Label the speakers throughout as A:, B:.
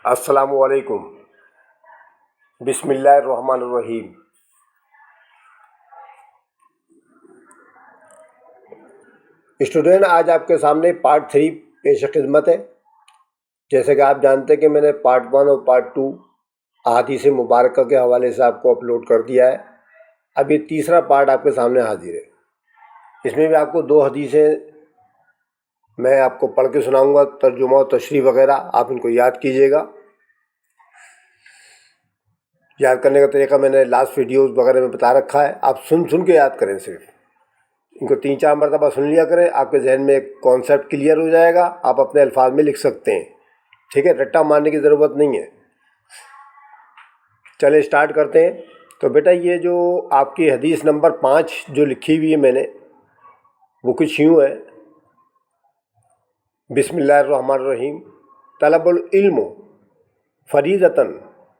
A: السلام علیکم۔ بسم اللہ الرحمن الرحیم۔ اسٹوڈنٹ، آج آپ کے سامنے پارٹ 3 پیش خدمت ہے۔ جیسے کہ آپ جانتے ہیں کہ میں نے پارٹ 1 اور پارٹ 2 احادیث مبارکہ کے حوالے سے آپ کو اپلوڈ کر دیا ہے۔ اب یہ تیسرا پارٹ آپ کے سامنے حاضر ہے۔ اس میں بھی آپ کو 2 حدیثیں میں آپ کو پڑھ کے سناؤں گا، ترجمہ و تشریح وغیرہ آپ ان کو یاد کیجیے گا۔ یاد کرنے کا طریقہ میں نے لاسٹ ویڈیوز وغیرہ میں بتا رکھا ہے، آپ سن کے یاد کریں، صرف ان کو 3-4 مرتبہ سن لیا کریں، آپ کے ذہن میں ایک کانسیپٹ کلیئر ہو جائے گا، آپ اپنے الفاظ میں لکھ سکتے ہیں، ٹھیک ہے؟ رٹا مارنے کی ضرورت نہیں ہے۔ چلے اسٹارٹ کرتے ہیں۔ تو بیٹا یہ جو آپ کی حدیث نمبر 5 جو لکھی ہوئی ہے میں نے، وہ کچھ یوں ہے: بسم اللہ الرحمن الرحیم، طلب العلم فریضۃ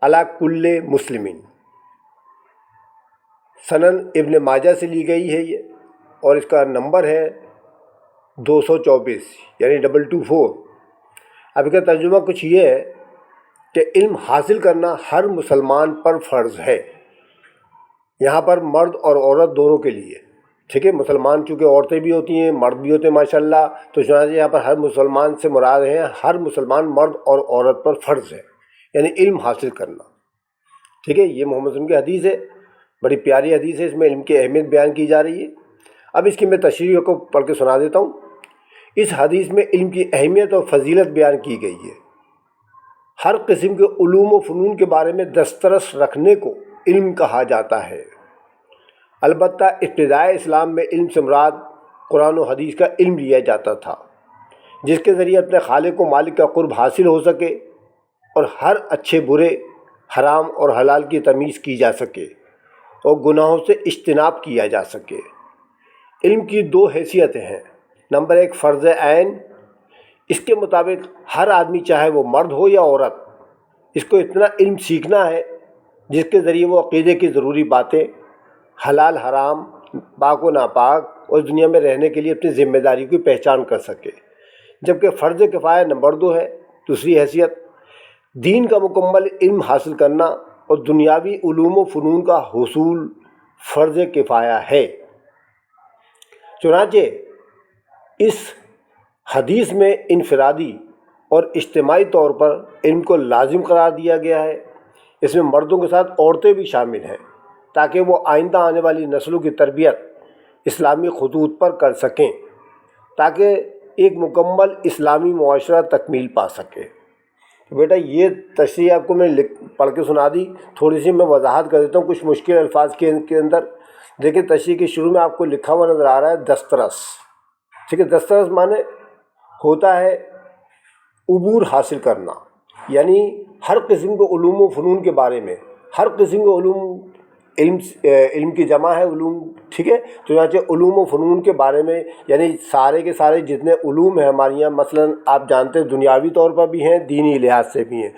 A: علی کل مسلمین۔ سنن ابن ماجہ سے لی گئی ہے یہ، اور اس کا نمبر ہے 224، یعنی 224۔ اب اس کا ترجمہ کچھ یہ ہے کہ علم حاصل کرنا ہر مسلمان پر فرض ہے۔ یہاں پر مرد اور عورت دونوں کے لیے، ٹھیک ہے؟ مسلمان چونکہ عورتیں بھی ہوتی ہیں، مرد بھی ہوتے ہیں ماشاءاللہ، تو چنانچہ یہاں پر ہر مسلمان سے مراد ہے ہر مسلمان مرد اور عورت پر فرض ہے، یعنی علم حاصل کرنا، ٹھیک ہے؟ یہ محمد صلی اللہ علیہ وسلم کی حدیث ہے، بڑی پیاری حدیث ہے، اس میں علم کی اہمیت بیان کی جا رہی ہے۔ اب اس کی میں تشریح کو پڑھ کے سنا دیتا ہوں۔ اس حدیث میں علم کی اہمیت اور فضیلت بیان کی گئی ہے۔ ہر قسم کے علوم و فنون کے بارے میں دسترس رکھنے کو علم کہا جاتا ہے۔ البتہ ابتدائے اسلام میں علم سے مراد قرآن و حدیث کا علم لیا جاتا تھا، جس کے ذریعے اپنے خالق و مالک کا قرب حاصل ہو سکے اور ہر اچھے برے، حرام اور حلال کی تمیز کی جا سکے اور گناہوں سے اجتناب کیا جا سکے۔ علم کی 2 حیثیتیں ہیں۔ نمبر 1 فرض عین۔ اس کے مطابق ہر آدمی، چاہے وہ مرد ہو یا عورت، اس کو اتنا علم سیکھنا ہے جس کے ذریعے وہ عقیدے کی ضروری باتیں، حلال حرام، پاک و ناپاک، اور دنیا میں رہنے کے لیے اپنی ذمہ داری کی پہچان کر سکے۔ جبکہ فرض کفایہ نمبر 2 ہے، دوسری حیثیت، دین کا مکمل علم حاصل کرنا اور دنیاوی علوم و فنون کا حصول فرض کفایہ ہے۔ چنانچہ اس حدیث میں انفرادی اور اجتماعی طور پر علم کو لازم قرار دیا گیا ہے۔ اس میں مردوں کے ساتھ عورتیں بھی شامل ہیں تاکہ وہ آئندہ آنے والی نسلوں کی تربیت اسلامی خطوط پر کر سکیں، تاکہ ایک مکمل اسلامی معاشرہ تکمیل پا سکے۔ تو بیٹا یہ تشریح آپ کو میں پڑھ کے سنا دی، تھوڑی سی میں وضاحت کر دیتا ہوں کچھ مشکل الفاظ کے اندر۔ دیکھیں تشریح کے شروع میں آپ کو لکھا ہوا نظر آ رہا ہے دسترس، ٹھیک ہے؟ دسترس معنی ہوتا ہے عبور حاصل کرنا، یعنی ہر قسم کے علوم و فنون کے بارے میں، ہر قسم کے علم کی جمع ہے علوم، ٹھیک ہے؟ چنانچہ علوم و فنون کے بارے میں یعنی سارے کے سارے جتنے علوم ہیں ہمارے یہاں، مثلا آپ جانتے ہیں دنیاوی طور پر بھی ہیں، دینی لحاظ سے بھی ہیں۔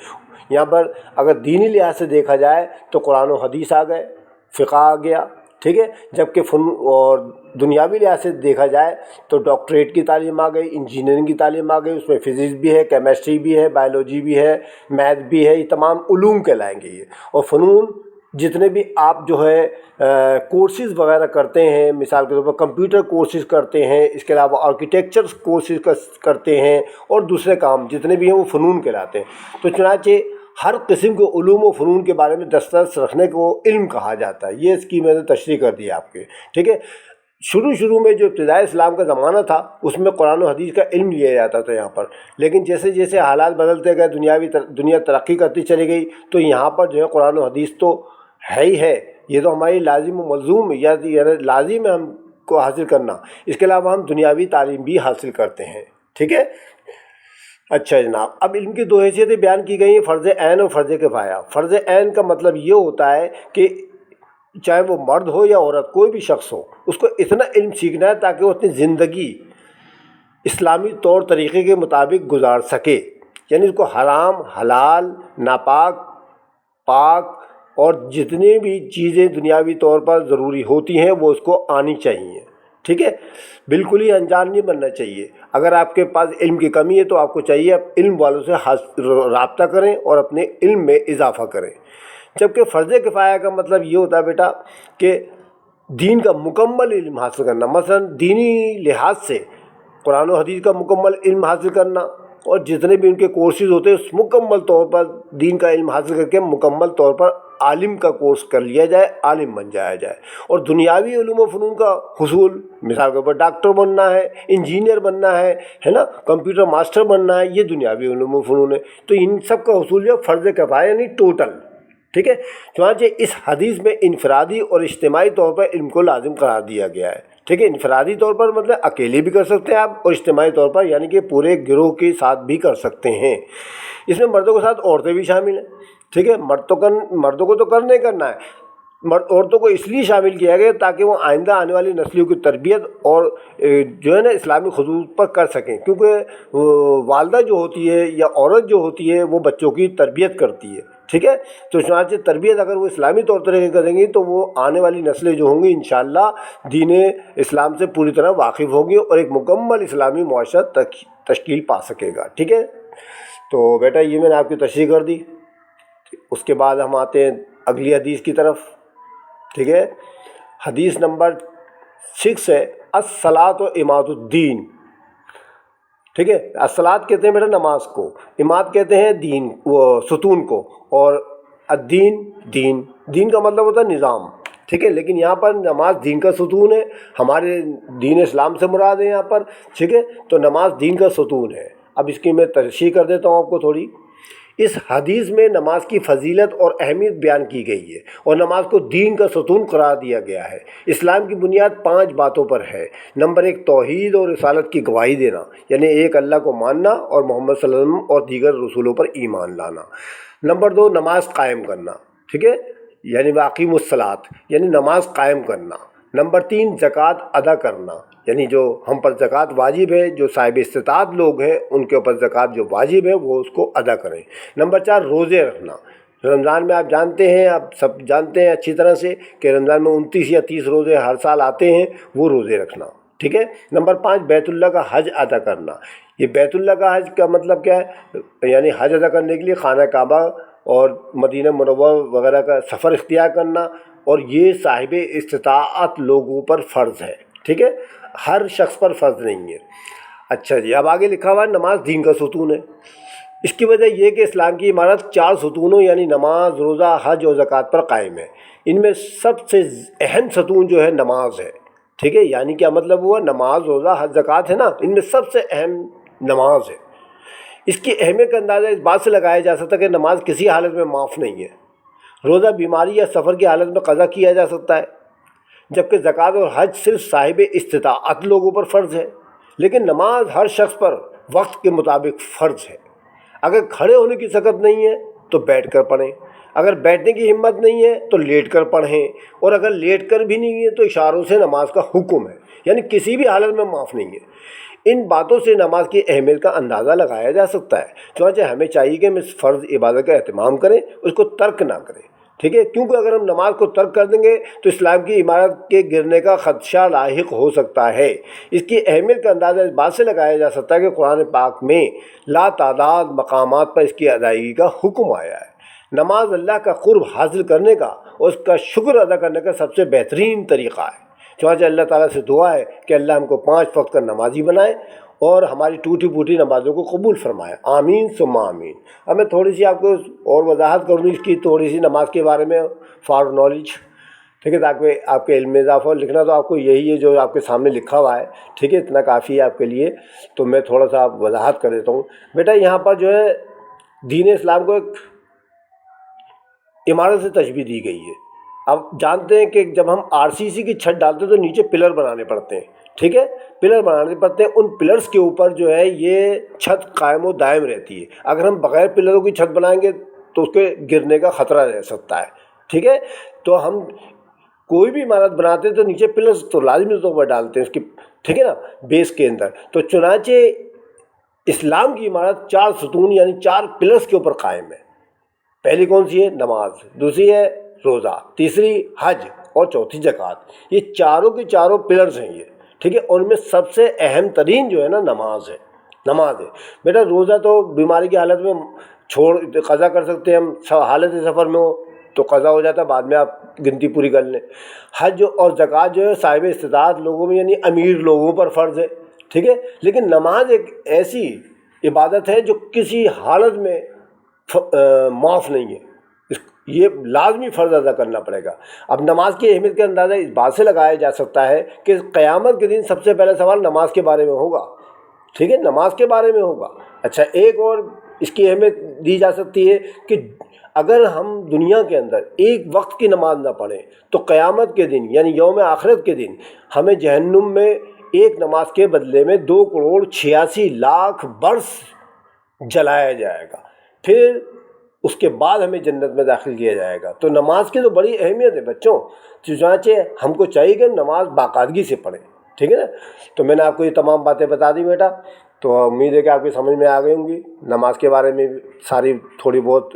A: یہاں پر اگر دینی لحاظ سے دیکھا جائے تو قرآن و حدیث آ گئے، فقہ آ گیا، ٹھیک ہے؟ جبکہ اور دنیاوی لحاظ سے دیکھا جائے تو ڈاکٹریٹ کی تعلیم آ گئی، انجینئرنگ کی تعلیم آ گئی، اس میں فزکس بھی ہے، کیمسٹری بھی ہے، بایولوجی بھی ہے، میتھ بھی ہے، یہ تمام علوم کہلائیں گے یہ۔ اور فنون جتنے بھی آپ جو ہے کورسز وغیرہ کرتے ہیں، مثال کے طور پر کمپیوٹر کورسز کرتے ہیں، اس کے علاوہ آرکیٹیکچر کورسز کرتے ہیں، اور دوسرے کام جتنے بھی ہیں وہ فنون کہلاتے ہیں۔ تو چنانچہ ہر قسم کے علوم و فنون کے بارے میں دسترس رکھنے کو علم کہا جاتا ہے۔ یہ اس کی میں نے تشریح کر دی آپ کے، ٹھیک ہے؟ شروع میں جو ابتدائی اسلام کا زمانہ تھا اس میں قرآن و حدیث کا علم لیا جاتا تھا یہاں پر، لیکن جیسے جیسے حالات بدلتے گئے، دنیا ترقی کرتی چلی گئی، تو یہاں پر جو ہے قرآن و حدیث تو ہے ہی ہے، یہ تو ہماری لازم و ملزوم یعنی لازم ہے ہم کو حاصل کرنا۔ اس کے علاوہ ہم دنیاوی تعلیم بھی حاصل کرتے ہیں، ٹھیک ہے؟ اچھا جناب، اب علم کی 2 حیثیتیں بیان کی گئی ہیں، فرض عین اور فرض کفایہ۔ فرض عین کا مطلب یہ ہوتا ہے کہ چاہے وہ مرد ہو یا عورت، کوئی بھی شخص ہو، اس کو اتنا علم سیکھنا ہے تاکہ وہ اپنی زندگی اسلامی طور طریقے کے مطابق گزار سکے، یعنی اس کو حرام، حلال، ناپاک، پاک اور جتنی بھی چیزیں دنیاوی طور پر ضروری ہوتی ہیں وہ اس کو آنی چاہیے، ٹھیک ہے، بالکل ہی انجان نہیں بننا چاہیے۔ اگر آپ کے پاس علم کی کمی ہے تو آپ کو چاہیے آپ علم والوں سے رابطہ کریں اور اپنے علم میں اضافہ کریں۔ جبکہ فرض کفایہ کا مطلب یہ ہوتا ہے بیٹا کہ دین کا مکمل علم حاصل کرنا، مثلا دینی لحاظ سے قرآن و حدیث کا مکمل علم حاصل کرنا، اور جتنے بھی ان کے کورسز ہوتے ہیں اس مکمل طور پر دین کا علم حاصل کر کے مکمل طور پر عالم کا کورس کر لیا جائے، عالم بن جایا جائے۔ اور دنیاوی علوم و فنون کا حصول، مثال کے اوپر ڈاکٹر بننا ہے، انجینئر بننا ہے نا، کمپیوٹر ماسٹر بننا ہے، یہ دنیاوی علوم و فنون ہے۔ تو ان سب کا حصول جو فرض کفایہ یعنی ٹوٹل، ٹھیک ہے۔ چنانچہ اس حدیث میں انفرادی اور اجتماعی طور پر علم کو لازم قرار دیا گیا ہے، ٹھیک ہے۔ انفرادی طور پر مطلب اکیلے بھی کر سکتے ہیں آپ، اور اجتماعی طور پر یعنی کہ پورے گروہ کے ساتھ بھی کر سکتے ہیں۔ اس میں مردوں کے ساتھ عورتیں بھی شامل ہیں، ٹھیک ہے۔ مردوں کو تو کرنا ہی کرنا ہے، عورتوں کو اس لیے شامل کیا گیا تاکہ وہ آئندہ آنے والی نسلوں کی تربیت اور جو ہے نا اسلامی خطوط پر کر سکیں، کیونکہ والدہ جو ہوتی ہے یا عورت جو ہوتی ہے وہ بچوں کی تربیت کرتی ہے، ٹھیک ہے۔ تو چنانچہ تربیت اگر وہ اسلامی طور طریقے کریں گی تو وہ آنے والی نسلیں جو ہوں گی انشاءاللہ دین اسلام سے پوری طرح واقف ہوں گی اور ایک مکمل اسلامی معاشرہ تشکیل پا سکے گا، ٹھیک ہے۔ تو بیٹا یہ میں نے آپ کی تشریح کر دی۔ اس کے بعد ہم آتے ہیں اگلی حدیث کی طرف، ٹھیک ہے۔ حدیث نمبر 6 ہے الصلاۃ و اماد الدین، ٹھیک ہے۔ الصلاۃ کہتے ہیں بیٹا نماز کو، اماد کہتے ہیں دین وہ ستون کو، اور الدین دین کا مطلب ہوتا ہے نظام، ٹھیک ہے۔ لیکن یہاں پر نماز دین کا ستون ہے، ہمارے دین اسلام سے مراد ہے یہاں پر، ٹھیک ہے۔ تو نماز دین کا ستون ہے۔ اب اس کی میں تشریح کر دیتا ہوں آپ کو تھوڑی۔ اس حدیث میں نماز کی فضیلت اور اہمیت بیان کی گئی ہے اور نماز کو دین کا ستون قرار دیا گیا ہے۔ اسلام کی بنیاد 5 باتوں پر ہے۔ نمبر 1 توحید اور رسالت کی گواہی دینا، یعنی ایک اللہ کو ماننا اور محمد صلی اللہ علیہ وسلم اور دیگر رسولوں پر ایمان لانا۔ نمبر 2 نماز قائم کرنا، ٹھیک ہے، یعنی واقیم الصلاۃ یعنی نماز قائم کرنا۔ نمبر 3 زکوٰۃ ادا کرنا، یعنی جو ہم پر زکوٰۃ واجب ہے، جو صاحب استطاعت لوگ ہیں ان کے اوپر زکوٰۃ جو واجب ہے وہ اس کو ادا کریں۔ نمبر 4 روزے رکھنا، رمضان میں آپ جانتے ہیں، آپ سب جانتے ہیں اچھی طرح سے کہ رمضان میں 29 یا 30 روزے ہر سال آتے ہیں، وہ روزے رکھنا، ٹھیک ہے۔ نمبر 5 بیت اللہ کا حج ادا کرنا۔ یہ بیت اللہ کا حج کا مطلب کیا ہے؟ یعنی حج ادا کرنے کے لیے خانہ کعبہ اور مدینہ منورہ وغیرہ کا سفر اختیار کرنا، اور یہ صاحب استطاعت لوگوں پر فرض ہے، ٹھیک ہے، ہر شخص پر فرض نہیں ہے۔ اچھا جی، اب آگے لکھا ہوا ہے نماز دین کا ستون ہے۔ اس کی وجہ یہ کہ اسلام کی عمارت 4 ستونوں یعنی نماز، روزہ، حج اور زکوٰۃ پر قائم ہے۔ ان میں سب سے اہم ستون جو ہے نماز ہے، ٹھیک ہے۔ یعنی کیا مطلب ہوا؟ نماز، روزہ، حج، زکوٰۃ ہے نا، ان میں سب سے اہم نماز ہے۔ اس کی اہمیت کا اندازہ اس بات سے لگایا جا سکتا ہے کہ نماز کسی حالت میں معاف نہیں ہے۔ روزہ بیماری یا سفر کی حالت میں قضا کیا جا سکتا ہے، جبکہ زکوٰۃ اور حج صرف صاحب استطاعت لوگوں پر فرض ہے۔ لیکن نماز ہر شخص پر وقت کے مطابق فرض ہے۔ اگر کھڑے ہونے کی طاقت نہیں ہے تو بیٹھ کر پڑھیں، اگر بیٹھنے کی ہمت نہیں ہے تو لیٹ کر پڑھیں، اور اگر لیٹ کر بھی نہیں ہے تو اشاروں سے نماز کا حکم ہے، یعنی کسی بھی حالت میں معاف نہیں ہے۔ ان باتوں سے نماز کی اہمیت کا اندازہ لگایا جا سکتا ہے۔ چنانچہ ہمیں چاہیے کہ ہم اس فرض عبادت کا اہتمام کریں، اس کو ترک نہ کریں، ٹھیک ہے، کیونکہ اگر ہم نماز کو ترک کر دیں گے تو اسلام کی عمارت کے گرنے کا خدشہ لاحق ہو سکتا ہے۔ اس کی اہمیت کا اندازہ اس بات سے لگایا جا سکتا ہے کہ قرآن پاک میں لا تعداد مقامات پر اس کی ادائیگی کا حکم آیا ہے۔ نماز اللہ کا قرب حاصل کرنے کا اور اس کا شکر ادا کرنے کا سب سے بہترین طریقہ ہے۔ چنانچہ اللہ تعالیٰ سے دعا ہے کہ اللہ ہم کو 5 وقت کا نمازی بنائے اور ہماری ٹوٹی پھوٹی نمازوں کو قبول فرمائے، آمین ثم آمین۔ اب میں تھوڑی سی آپ کو اور وضاحت کروں اس کی، تھوڑی سی نماز کے بارے میں فار نالج، ٹھیک ہے، تاکہ آپ کے علم میں اضافہ ہو۔ لکھنا تو آپ کو یہی ہے جو آپ کے سامنے لکھا ہوا ہے، ٹھیک ہے، اتنا کافی ہے آپ کے لیے۔ تو میں تھوڑا سا وضاحت کر دیتا ہوں۔ بیٹا یہاں پر جو ہے دین اسلام کو ایک عمارت سے تشبیہ دی گئی ہے۔ اب جانتے ہیں کہ جب ہم RCC کی چھت ڈالتے ہیں تو نیچے پلر بنانے پڑتے ہیں، ٹھیک ہے، پلر بنانے پڑتے ہیں۔ ان پلرز کے اوپر جو ہے یہ چھت قائم و دائم رہتی ہے۔ اگر ہم بغیر پلروں کی چھت بنائیں گے تو اس کے گرنے کا خطرہ رہ سکتا ہے، ٹھیک ہے۔ تو ہم کوئی بھی عمارت بناتے ہیں تو نیچے پلرز تو لازمی طور پر ڈالتے ہیں اس کی، ٹھیک ہے نا، بیس کے اندر۔ تو چنانچہ اسلام کی عمارت 4 ستون یعنی 4 پلرز کے اوپر قائم ہے۔ پہلی کون سی ہے؟ نماز، دوسری ہے روزہ، تیسری حج اور چوتھی زکوٰۃ۔ یہ چاروں کے چاروں پلرز ہیں یہ، ٹھیک ہے، ان میں سب سے اہم ترین جو ہے نا نماز ہے، نماز ہے بیٹا۔ روزہ تو بیماری کی حالت میں قضا کر سکتے ہیں ہم، حالت سفر میں ہو تو قضا ہو جاتا ہے، بعد میں آپ گنتی پوری کر لیں۔ حج اور زکوٰۃ جو ہے صاحب استطاعت لوگوں میں یعنی امیر لوگوں پر فرض ہے، ٹھیک ہے، لیکن نماز ایک ایسی عبادت ہے جو کسی حالت میں معاف نہیں ہے، یہ لازمی فرض ادا کرنا پڑے گا۔ اب نماز کی اہمیت کا اندازہ اس بات سے لگایا جا سکتا ہے کہ قیامت کے دن سب سے پہلا سوال نماز کے بارے میں ہوگا، ٹھیک ہے، نماز کے بارے میں ہوگا۔ اچھا، ایک اور اس کی اہمیت دی جا سکتی ہے کہ اگر ہم دنیا کے اندر ایک وقت کی نماز نہ پڑھیں تو قیامت کے دن یعنی یوم آخرت کے دن ہمیں جہنم میں ایک نماز کے بدلے میں 2,86,00,000 برس جلایا جائے گا، پھر اس کے بعد ہمیں جنت میں داخل کیا جائے گا۔ تو نماز کی تو بڑی اہمیت ہے بچوں، چنانچہ ہم کو چاہیے کہ نماز باقاعدگی سے پڑھیں، ٹھیک ہے نا۔ تو میں نے آپ کو یہ تمام باتیں بتا دی بیٹا، تو امید ہے کہ آپ کی سمجھ میں آ گئی ہوں گی۔ نماز کے بارے میں ساری تھوڑی بہت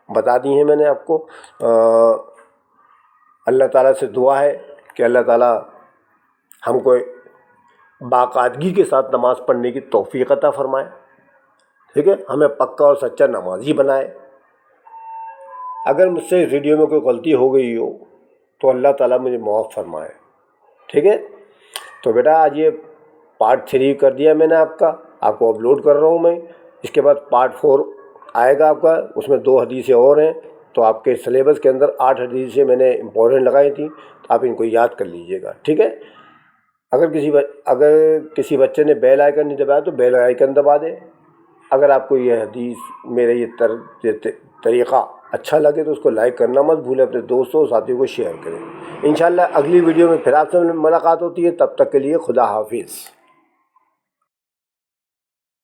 A: بتا دی ہیں میں نے آپ کو۔ اللہ تعالیٰ سے دعا ہے کہ اللہ تعالیٰ ہم کو باقاعدگی کے ساتھ نماز پڑھنے کی توفیق عطا فرمائے، ٹھیک ہے، ہمیں پکا اور سچا نمازی بنائے۔ اگر مجھ سے ویڈیو میں کوئی غلطی ہو گئی ہو تو اللہ تعالیٰ مجھے معاف فرمائے، ٹھیک ہے۔ تو بیٹا آج یہ پارٹ 3 کر دیا میں نے آپ کو اپلوڈ کر رہا ہوں میں۔ اس کے بعد پارٹ 4 آئے گا آپ کا، اس میں 2 حدیثیں اور ہیں، تو آپ کے سلیبس کے اندر 8 حدیثیں میں نے امپورٹنٹ لگائی تھیں، تو آپ ان کو یاد کر لیجئے گا، ٹھیک ہے۔ اگر کسی بچے نے بیل آئیکن نہیں دبایا تو بیل آئیکن دبا دے۔ اگر آپ کو یہ حدیث میرا یہ طریقہ اچھا لگے تو اس کو لائک کرنا مت بھولیں، اپنے دوستوں اور ساتھیوں کو شیئر کریں۔ انشاءاللہ اگلی ویڈیو میں پھر آپ سے ملاقات ہوتی ہے، تب تک کے لیے خدا حافظ۔